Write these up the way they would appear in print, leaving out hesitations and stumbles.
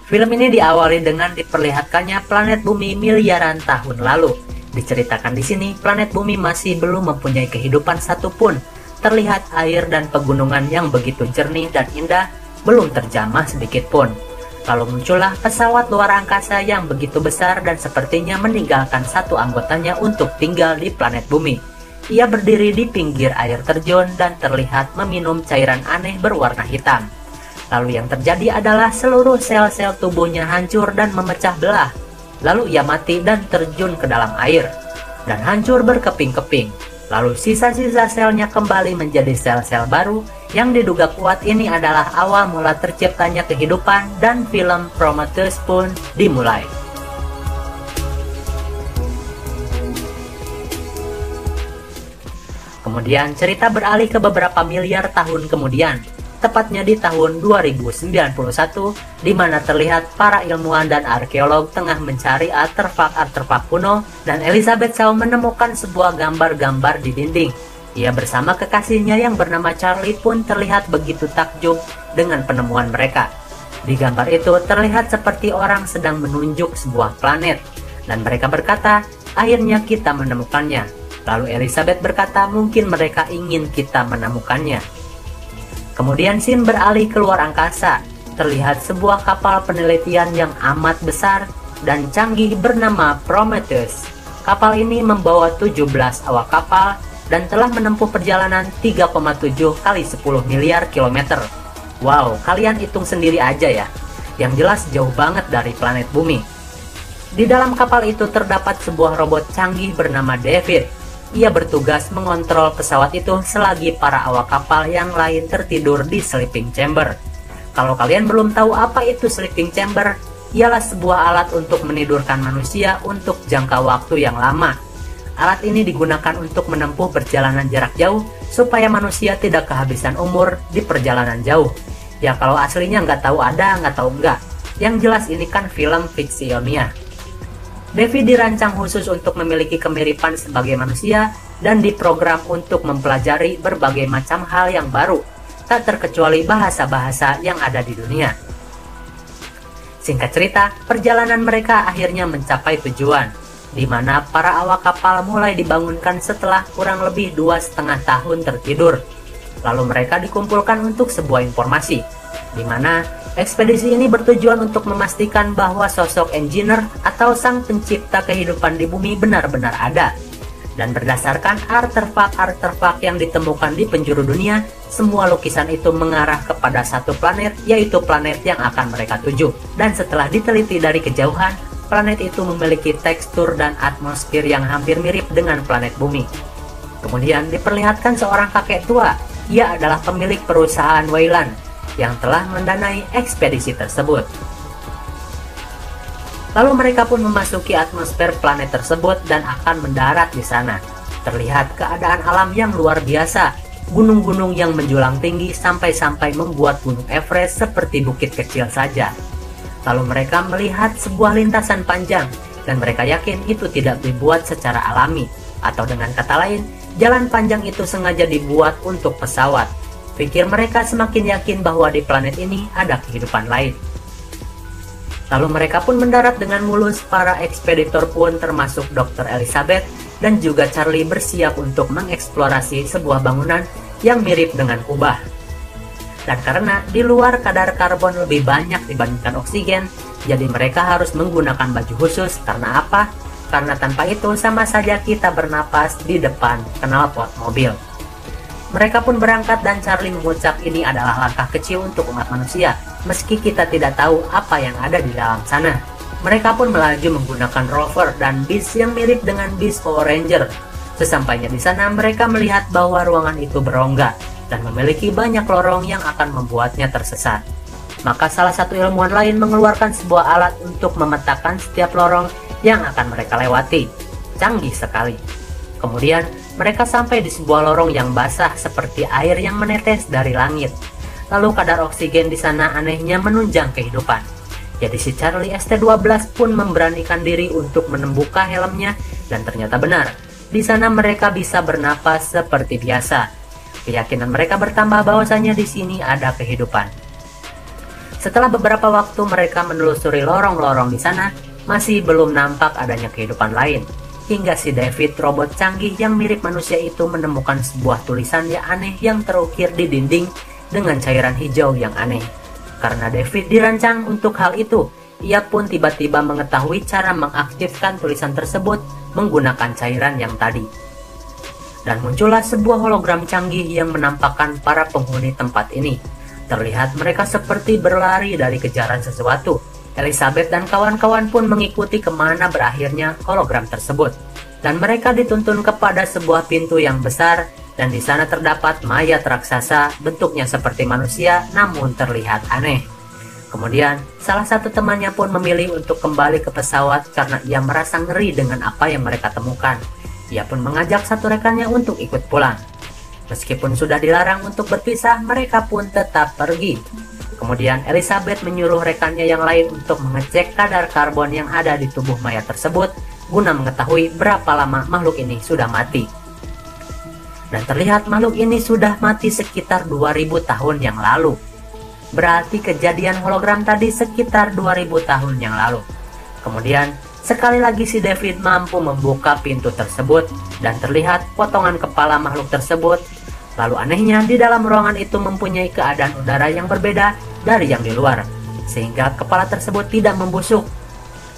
Film ini diawali dengan diperlihatkannya planet bumi miliaran tahun lalu. Diceritakan di sini, planet bumi masih belum mempunyai kehidupan satupun. Terlihat air dan pegunungan yang begitu jernih dan indah, belum terjamah sedikit pun. Lalu muncullah pesawat luar angkasa yang begitu besar dan sepertinya meninggalkan satu anggotanya untuk tinggal di planet bumi. Ia berdiri di pinggir air terjun dan terlihat meminum cairan aneh berwarna hitam. Lalu yang terjadi adalah seluruh sel-sel tubuhnya hancur dan memecah belah. Lalu ia mati dan terjun ke dalam air dan hancur berkeping-keping. Lalu sisa-sisa selnya kembali menjadi sel-sel baru yang diduga kuat. Ini adalah awal mula terciptanya kehidupan dan film Prometheus pun dimulai. Kemudian cerita beralih ke beberapa miliar tahun kemudian, tepatnya di tahun 2091, di mana terlihat para ilmuwan dan arkeolog tengah mencari artefak-artefak kuno dan Elizabeth Shaw menemukan sebuah gambar-gambar di dinding. Ia bersama kekasihnya yang bernama Charlie pun terlihat begitu takjub dengan penemuan mereka. Di gambar itu terlihat seperti orang sedang menunjuk sebuah planet, dan mereka berkata, "Akhirnya kita menemukannya." Lalu Elizabeth berkata, "Mungkin mereka ingin kita menemukannya." Kemudian scene beralih ke luar angkasa. Terlihat sebuah kapal penelitian yang amat besar dan canggih bernama Prometheus. Kapal ini membawa 17 awak kapal dan telah menempuh perjalanan 3,7 kali 10 miliar kilometer. Wow, kalian hitung sendiri aja ya. Yang jelas jauh banget dari planet bumi. Di dalam kapal itu terdapat sebuah robot canggih bernama David. Ia bertugas mengontrol pesawat itu selagi para awak kapal yang lain tertidur di sleeping chamber. Kalau kalian belum tahu apa itu sleeping chamber, ialah sebuah alat untuk menidurkan manusia untuk jangka waktu yang lama. Alat ini digunakan untuk menempuh perjalanan jarak jauh supaya manusia tidak kehabisan umur di perjalanan jauh. Ya kalau aslinya nggak tahu ada, nggak tahu enggak. Yang jelas ini kan film fiksi ilmiah. David dirancang khusus untuk memiliki kemiripan sebagai manusia dan diprogram untuk mempelajari berbagai macam hal yang baru, tak terkecuali bahasa-bahasa yang ada di dunia. Singkat cerita, perjalanan mereka akhirnya mencapai tujuan, di mana para awak kapal mulai dibangunkan setelah kurang lebih 2,5 tahun tertidur. Lalu mereka dikumpulkan untuk sebuah informasi, di mana ekspedisi ini bertujuan untuk memastikan bahwa sosok engineer atau sang pencipta kehidupan di bumi benar-benar ada. Dan berdasarkan artefak-artefak yang ditemukan di penjuru dunia, semua lukisan itu mengarah kepada satu planet, yaitu planet yang akan mereka tuju. Dan setelah diteliti dari kejauhan, planet itu memiliki tekstur dan atmosfer yang hampir mirip dengan planet bumi. Kemudian diperlihatkan seorang kakek tua. Ia adalah pemilik perusahaan Wayland yang telah mendanai ekspedisi tersebut. Lalu mereka pun memasuki atmosfer planet tersebut dan akan mendarat di sana. Terlihat keadaan alam yang luar biasa, gunung-gunung yang menjulang tinggi sampai-sampai membuat gunung Everest seperti bukit kecil saja. Lalu mereka melihat sebuah lintasan panjang dan mereka yakin itu tidak dibuat secara alami, atau dengan kata lain, jalan panjang itu sengaja dibuat untuk pesawat. Pikir mereka semakin yakin bahwa di planet ini ada kehidupan lain. Lalu mereka pun mendarat dengan mulus. Para ekspeditor pun termasuk Dr. Elizabeth dan juga Charlie bersiap untuk mengeksplorasi sebuah bangunan yang mirip dengan kubah. Dan karena di luar kadar karbon lebih banyak dibandingkan oksigen, jadi mereka harus menggunakan baju khusus. Karena apa? Karena tanpa itu sama saja kita bernapas di depan knalpot mobil. Mereka pun berangkat dan Charlie mengucap ini adalah langkah kecil untuk umat manusia, meski kita tidak tahu apa yang ada di dalam sana. Mereka pun melaju menggunakan rover dan bis yang mirip dengan bis Power Ranger. Sesampainya di sana, mereka melihat bahwa ruangan itu berongga dan memiliki banyak lorong yang akan membuatnya tersesat. Maka salah satu ilmuwan lain mengeluarkan sebuah alat untuk memetakan setiap lorong yang akan mereka lewati. Canggih sekali. Kemudian, mereka sampai di sebuah lorong yang basah seperti air yang menetes dari langit. Lalu kadar oksigen di sana anehnya menunjang kehidupan. Jadi si Charlie ST-12 pun memberanikan diri untuk membuka helmnya dan ternyata benar. Di sana mereka bisa bernapas seperti biasa. Keyakinan mereka bertambah bahwasanya di sini ada kehidupan. Setelah beberapa waktu mereka menelusuri lorong-lorong di sana, masih belum nampak adanya kehidupan lain. Hingga si David, robot canggih yang mirip manusia itu, menemukan sebuah tulisan yang aneh yang terukir di dinding dengan cairan hijau yang aneh. Karena David dirancang untuk hal itu, ia pun tiba-tiba mengetahui cara mengaktifkan tulisan tersebut menggunakan cairan yang tadi. Dan muncullah sebuah hologram canggih yang menampakkan para penghuni tempat ini. Terlihat mereka seperti berlari dari kejaran sesuatu. Elizabeth dan kawan-kawan pun mengikuti kemana berakhirnya hologram tersebut. Dan mereka dituntun kepada sebuah pintu yang besar, dan di sana terdapat mayat raksasa bentuknya seperti manusia namun terlihat aneh. Kemudian, salah satu temannya pun memilih untuk kembali ke pesawat karena ia merasa ngeri dengan apa yang mereka temukan. Ia pun mengajak satu rekannya untuk ikut pulang. Meskipun sudah dilarang untuk berpisah, mereka pun tetap pergi. Kemudian Elizabeth menyuruh rekannya yang lain untuk mengecek kadar karbon yang ada di tubuh mayat tersebut guna mengetahui berapa lama makhluk ini sudah mati. Dan terlihat makhluk ini sudah mati sekitar 2000 tahun yang lalu. Berarti kejadian hologram tadi sekitar 2000 tahun yang lalu. Kemudian sekali lagi si David mampu membuka pintu tersebut dan terlihat potongan kepala makhluk tersebut. Lalu anehnya di dalam ruangan itu mempunyai keadaan udara yang berbeda dari yang di luar, sehingga kepala tersebut tidak membusuk.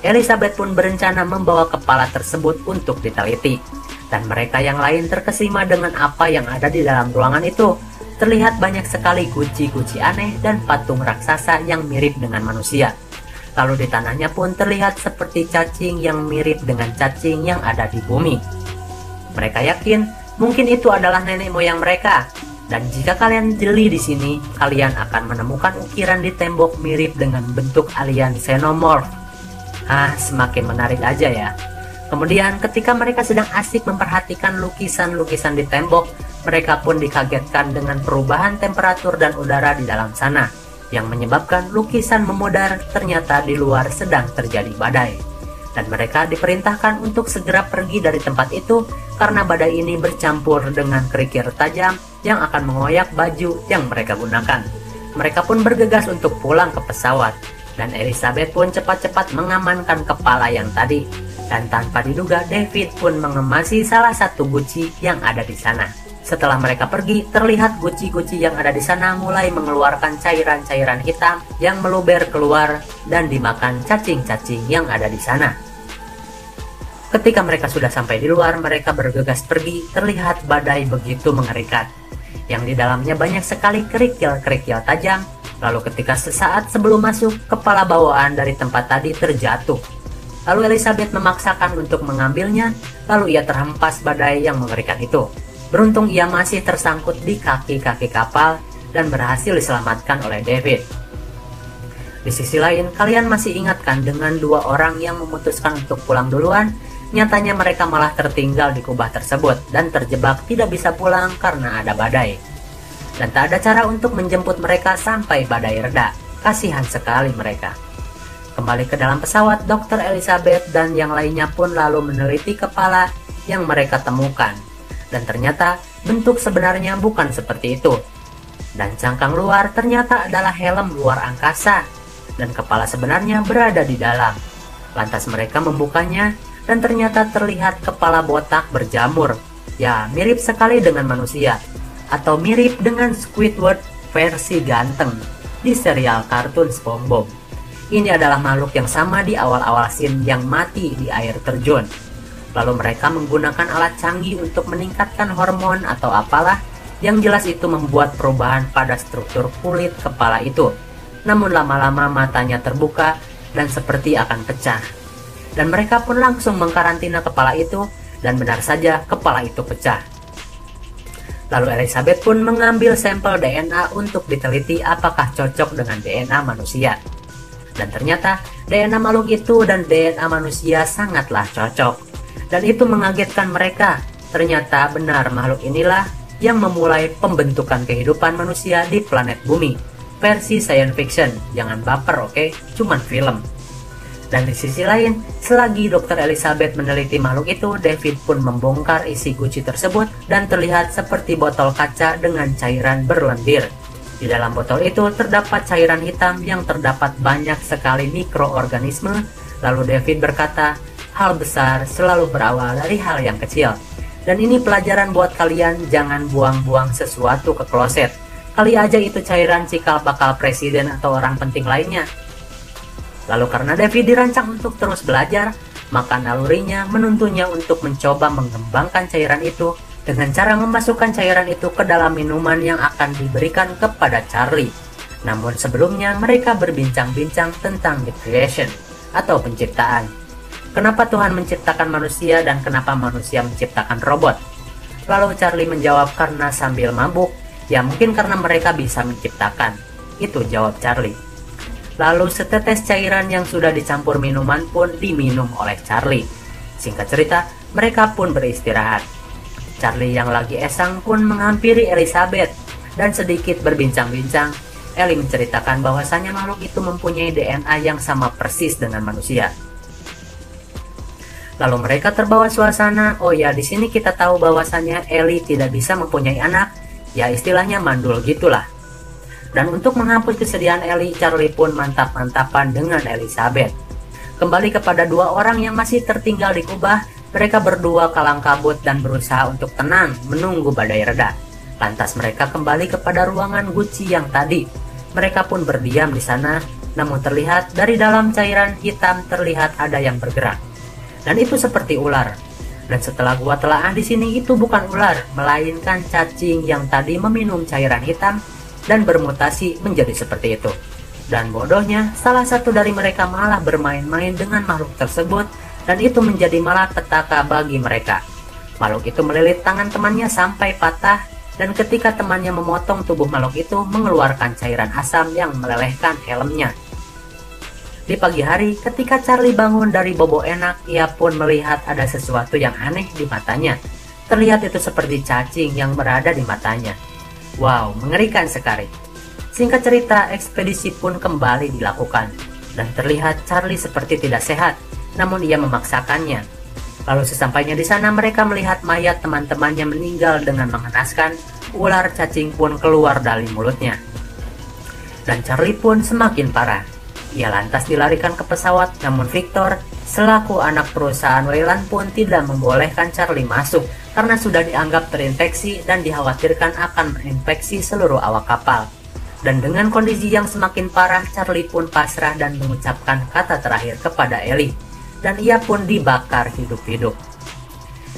Elizabeth pun berencana membawa kepala tersebut untuk diteliti, dan mereka yang lain terkesima dengan apa yang ada di dalam ruangan itu. Terlihat banyak sekali guci-guci aneh dan patung raksasa yang mirip dengan manusia. Lalu di tanahnya pun terlihat seperti cacing yang mirip dengan cacing yang ada di bumi. Mereka yakin mungkin itu adalah nenek moyang mereka. Dan jika kalian jeli di sini, kalian akan menemukan ukiran di tembok mirip dengan bentuk alien xenomorph. Semakin menarik aja ya. Kemudian ketika mereka sedang asik memperhatikan lukisan-lukisan di tembok, mereka pun dikagetkan dengan perubahan temperatur dan udara di dalam sana, yang menyebabkan lukisan memudar. Ternyata di luar sedang terjadi badai. Dan mereka diperintahkan untuk segera pergi dari tempat itu karena badai ini bercampur dengan kerikil tajam yang akan mengoyak baju yang mereka gunakan. Mereka pun bergegas untuk pulang ke pesawat, dan Elizabeth pun cepat-cepat mengamankan kepala yang tadi. Dan tanpa diduga, David pun mengemasi salah satu guci yang ada di sana. Setelah mereka pergi, terlihat guci-guci yang ada di sana mulai mengeluarkan cairan-cairan hitam yang meluber keluar dan dimakan cacing-cacing yang ada di sana. Ketika mereka sudah sampai di luar, mereka bergegas pergi. Terlihat badai begitu mengerikan, yang di dalamnya banyak sekali kerikil-kerikil tajam. Lalu ketika sesaat sebelum masuk, kepala bawaan dari tempat tadi terjatuh. Lalu Elizabeth memaksakan untuk mengambilnya, lalu ia terhempas badai yang mengerikan itu. Beruntung ia masih tersangkut di kaki-kaki kapal dan berhasil diselamatkan oleh David. Di sisi lain, kalian masih ingatkan dengan dua orang yang memutuskan untuk pulang duluan? Nyatanya mereka malah tertinggal di kubah tersebut dan terjebak tidak bisa pulang karena ada badai. Dan tak ada cara untuk menjemput mereka sampai badai reda. Kasihan sekali mereka. Kembali ke dalam pesawat, Dr. Elizabeth dan yang lainnya pun lalu meneliti kepala yang mereka temukan. Dan ternyata bentuk sebenarnya bukan seperti itu. Dan cangkang luar ternyata adalah helm luar angkasa. Dan kepala sebenarnya berada di dalam. Lantas mereka membukanya dan ternyata terlihat kepala botak berjamur. Ya, mirip sekali dengan manusia. Atau mirip dengan Squidward versi ganteng di serial kartun SpongeBob. Ini adalah makhluk yang sama di awal-awal scene yang mati di air terjun. Lalu mereka menggunakan alat canggih untuk meningkatkan hormon atau apalah, yang jelas itu membuat perubahan pada struktur kulit kepala itu. Namun lama-lama matanya terbuka dan seperti akan pecah. Dan mereka pun langsung mengkarantina kepala itu, dan benar saja kepala itu pecah. Lalu Elizabeth pun mengambil sampel DNA untuk diteliti apakah cocok dengan DNA manusia. Dan ternyata DNA makhluk itu dan DNA manusia sangatlah cocok. Dan itu mengagetkan mereka. Ternyata benar makhluk inilah yang memulai pembentukan kehidupan manusia di planet bumi. Versi science fiction, jangan baper oke? Cuman film. Dan di sisi lain, selagi Dr. Elizabeth meneliti makhluk itu, David pun membongkar isi guci tersebut dan terlihat seperti botol kaca dengan cairan berlendir. Di dalam botol itu terdapat cairan hitam yang terdapat banyak sekali mikroorganisme. Lalu David berkata, hal besar selalu berawal dari hal yang kecil. Dan ini pelajaran buat kalian, jangan buang-buang sesuatu ke kloset. Kali aja itu cairan cikal bakal presiden atau orang penting lainnya. Lalu karena David dirancang untuk terus belajar, maka nalurinya menuntunnya untuk mencoba mengembangkan cairan itu dengan cara memasukkan cairan itu ke dalam minuman yang akan diberikan kepada Charlie. Namun sebelumnya mereka berbincang-bincang tentang the creation atau penciptaan. Kenapa Tuhan menciptakan manusia dan kenapa manusia menciptakan robot? Lalu Charlie menjawab karena sambil mabuk, ya mungkin karena mereka bisa menciptakan. Itu jawab Charlie. Lalu setetes cairan yang sudah dicampur minuman pun diminum oleh Charlie. Singkat cerita, mereka pun beristirahat. Charlie yang lagi esang pun menghampiri Elizabeth dan sedikit berbincang-bincang. Ellie menceritakan bahwasannya makhluk itu mempunyai DNA yang sama persis dengan manusia. Lalu mereka terbawa suasana. Oh ya, di sini kita tahu bahwasannya Ellie tidak bisa mempunyai anak. Ya istilahnya mandul gitulah. Dan untuk menghapus kesedihan Ellie, Charlie pun mantap-mantapan dengan Elizabeth. Kembali kepada dua orang yang masih tertinggal di kubah, mereka berdua kalang kabut dan berusaha untuk tenang menunggu badai reda. Lantas mereka kembali kepada ruangan Gucci yang tadi. Mereka pun berdiam di sana, namun terlihat dari dalam cairan hitam terlihat ada yang bergerak. Dan itu seperti ular. Dan setelah gua telaah di sini itu bukan ular, melainkan cacing yang tadi meminum cairan hitam dan bermutasi menjadi seperti itu. Dan bodohnya, salah satu dari mereka malah bermain-main dengan makhluk tersebut, dan itu menjadi malapetaka bagi mereka. Makhluk itu melilit tangan temannya sampai patah, dan ketika temannya memotong tubuh makhluk itu mengeluarkan cairan asam yang melelehkan helmnya. Di pagi hari, ketika Charlie bangun dari bobo enak, ia pun melihat ada sesuatu yang aneh di matanya. Terlihat itu seperti cacing yang berada di matanya. Wow, mengerikan sekali. Singkat cerita, ekspedisi pun kembali dilakukan, dan terlihat Charlie seperti tidak sehat, namun ia memaksakannya. Lalu sesampainya di sana mereka melihat mayat teman-temannya meninggal dengan mengenaskan. Ular cacing pun keluar dari mulutnya. Dan Charlie pun semakin parah. Ia lantas dilarikan ke pesawat, namun Victor, selaku anak perusahaan Weyland pun tidak membolehkan Charlie masuk karena sudah dianggap terinfeksi dan dikhawatirkan akan menginfeksi seluruh awak kapal. Dan dengan kondisi yang semakin parah, Charlie pun pasrah dan mengucapkan kata terakhir kepada Ellie. Dan ia pun dibakar hidup-hidup.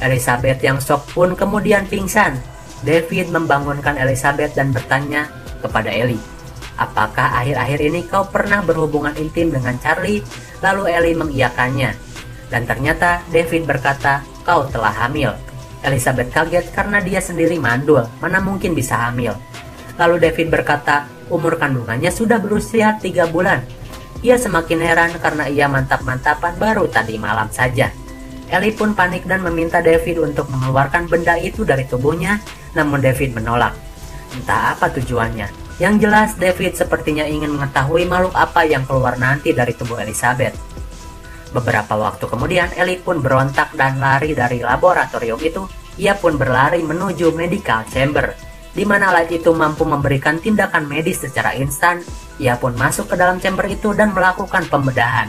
Elizabeth yang shock pun kemudian pingsan. David membangunkan Elizabeth dan bertanya kepada Ellie, apakah akhir-akhir ini kau pernah berhubungan intim dengan Charlie? Lalu Ellie mengiyakannya. Dan ternyata David berkata, kau telah hamil. Elizabeth kaget karena dia sendiri mandul, mana mungkin bisa hamil. Lalu David berkata, umur kandungannya sudah berusia 3 bulan. Ia semakin heran karena ia mantap-mantapan baru tadi malam saja. Ellie pun panik dan meminta David untuk mengeluarkan benda itu dari tubuhnya, namun David menolak. Entah apa tujuannya. Yang jelas David sepertinya ingin mengetahui makhluk apa yang keluar nanti dari tubuh Elizabeth. Beberapa waktu kemudian Ellie pun berontak dan lari dari laboratorium itu. Ia pun berlari menuju medical chamber, di mana alat itu mampu memberikan tindakan medis secara instan. Ia pun masuk ke dalam chamber itu dan melakukan pembedahan.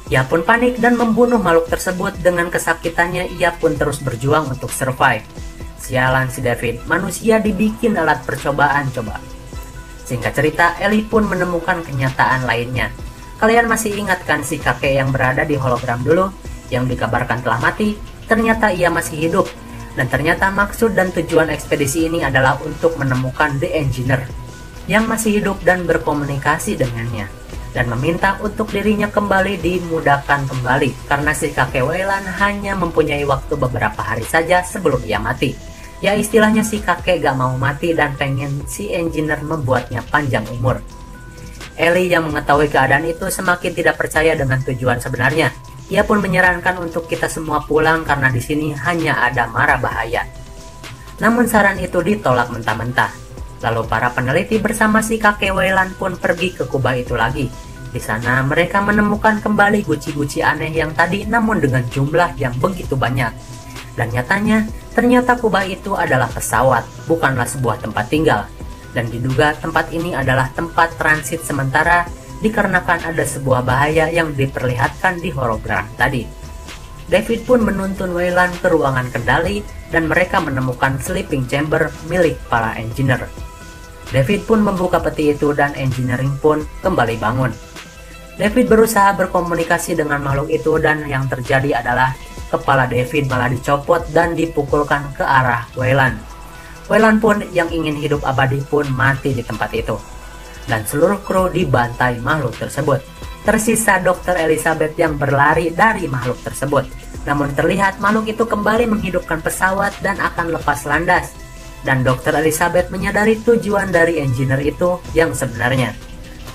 Ia pun panik dan membunuh makhluk tersebut. Dengan kesakitannya, ia pun terus berjuang untuk survive. Sialan si David, manusia dibikin alat percobaan coba. Singkat cerita, Ellie pun menemukan kenyataan lainnya. Kalian masih ingat kan si kakek yang berada di hologram dulu, yang dikabarkan telah mati? Ternyata ia masih hidup. Dan ternyata maksud dan tujuan ekspedisi ini adalah untuk menemukan The Engineer, yang masih hidup dan berkomunikasi dengannya. Dan meminta untuk dirinya kembali dimudahkan kembali, karena si kakek Weyland hanya mempunyai waktu beberapa hari saja sebelum ia mati. Ya istilahnya si kakek gak mau mati dan pengen si engineer membuatnya panjang umur. Ellie yang mengetahui keadaan itu semakin tidak percaya dengan tujuan sebenarnya. Ia pun menyarankan untuk kita semua pulang karena di sini hanya ada mara bahaya. Namun saran itu ditolak mentah-mentah. Lalu para peneliti bersama si kakek Weyland pun pergi ke kubah itu lagi. Di sana mereka menemukan kembali guci-guci aneh yang tadi, namun dengan jumlah yang begitu banyak. Dan nyatanya, ternyata kubah itu adalah pesawat, bukanlah sebuah tempat tinggal. Dan diduga tempat ini adalah tempat transit sementara dikarenakan ada sebuah bahaya yang diperlihatkan di hologram tadi. David pun menuntun Weyland ke ruangan kendali dan mereka menemukan sleeping chamber milik para engineer. David pun membuka peti itu dan engineering pun kembali bangun. David berusaha berkomunikasi dengan makhluk itu dan yang terjadi adalah kepala David malah dicopot dan dipukulkan ke arah Weyland. Weyland pun yang ingin hidup abadi pun mati di tempat itu. Dan seluruh kru dibantai makhluk tersebut. Tersisa Dr. Elizabeth yang berlari dari makhluk tersebut. Namun terlihat makhluk itu kembali menghidupkan pesawat dan akan lepas landas. Dan Dr. Elizabeth menyadari tujuan dari engineer itu yang sebenarnya.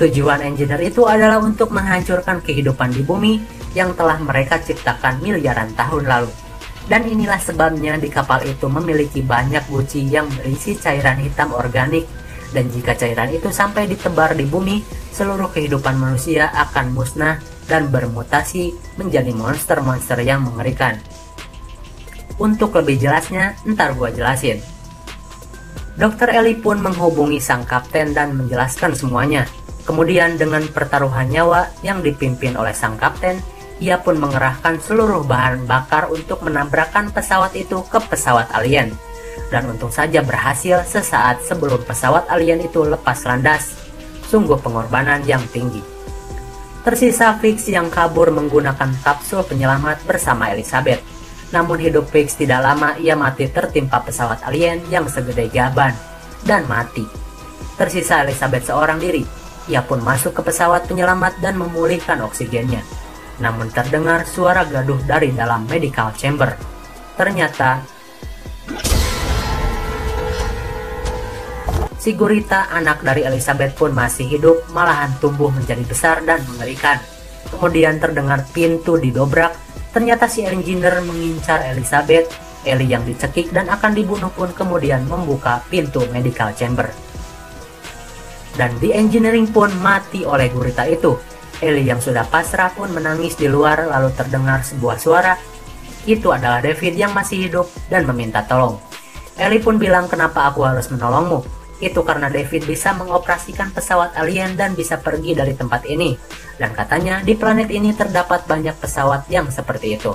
Tujuan engineer itu adalah untuk menghancurkan kehidupan di bumi yang telah mereka ciptakan miliaran tahun lalu. Dan inilah sebabnya di kapal itu memiliki banyak guci yang berisi cairan hitam organik. Dan jika cairan itu sampai ditebar di bumi, seluruh kehidupan manusia akan musnah dan bermutasi menjadi monster-monster yang mengerikan. Untuk lebih jelasnya, ntar gua jelasin. Dr. Ellie pun menghubungi sang kapten dan menjelaskan semuanya. Kemudian dengan pertaruhan nyawa yang dipimpin oleh sang kapten, ia pun mengerahkan seluruh bahan bakar untuk menabrakkan pesawat itu ke pesawat alien. Dan untung saja berhasil sesaat sebelum pesawat alien itu lepas landas. Sungguh pengorbanan yang tinggi. Tersisa Fix yang kabur menggunakan kapsul penyelamat bersama Elizabeth. Namun hidup Fix tidak lama, ia mati tertimpa pesawat alien yang segede gaban dan mati. Tersisa Elizabeth seorang diri. Ia pun masuk ke pesawat penyelamat dan memulihkan oksigennya. Namun terdengar suara gaduh dari dalam medical chamber. Ternyata si gurita, anak dari Elizabeth pun masih hidup, malahan tumbuh menjadi besar dan mengerikan. Kemudian terdengar pintu didobrak. Ternyata si engineer mengincar Elizabeth. Ellie yang dicekik dan akan dibunuh pun kemudian membuka pintu medical chamber. Dan di engineering pun mati oleh gurita itu. Ellie yang sudah pasrah pun menangis di luar, lalu terdengar sebuah suara. Itu adalah David yang masih hidup dan meminta tolong. Ellie pun bilang, kenapa aku harus menolongmu? Itu karena David bisa mengoperasikan pesawat alien dan bisa pergi dari tempat ini. Dan katanya di planet ini terdapat banyak pesawat yang seperti itu.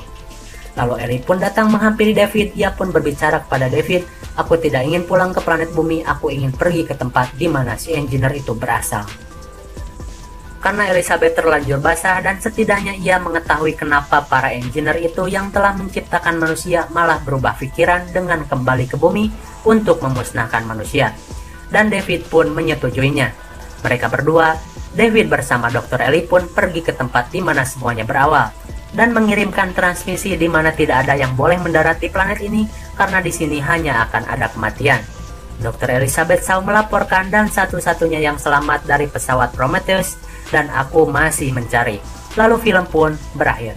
Lalu Ellie pun datang menghampiri David. Ia pun berbicara kepada David, aku tidak ingin pulang ke planet bumi, aku ingin pergi ke tempat di mana si engineer itu berasal. Karena Elizabeth terlanjur basah dan setidaknya ia mengetahui kenapa para engineer itu yang telah menciptakan manusia malah berubah pikiran dengan kembali ke bumi untuk memusnahkan manusia. Dan David pun menyetujuinya. Mereka berdua, David bersama Dr. Ellie pun pergi ke tempat di mana semuanya berawal dan mengirimkan transmisi di mana tidak ada yang boleh mendarat di planet ini karena di sini hanya akan ada kematian. Dr. Elizabeth Shaw melaporkan dan satu-satunya yang selamat dari pesawat Prometheus dan aku masih mencari. Lalu film pun berakhir.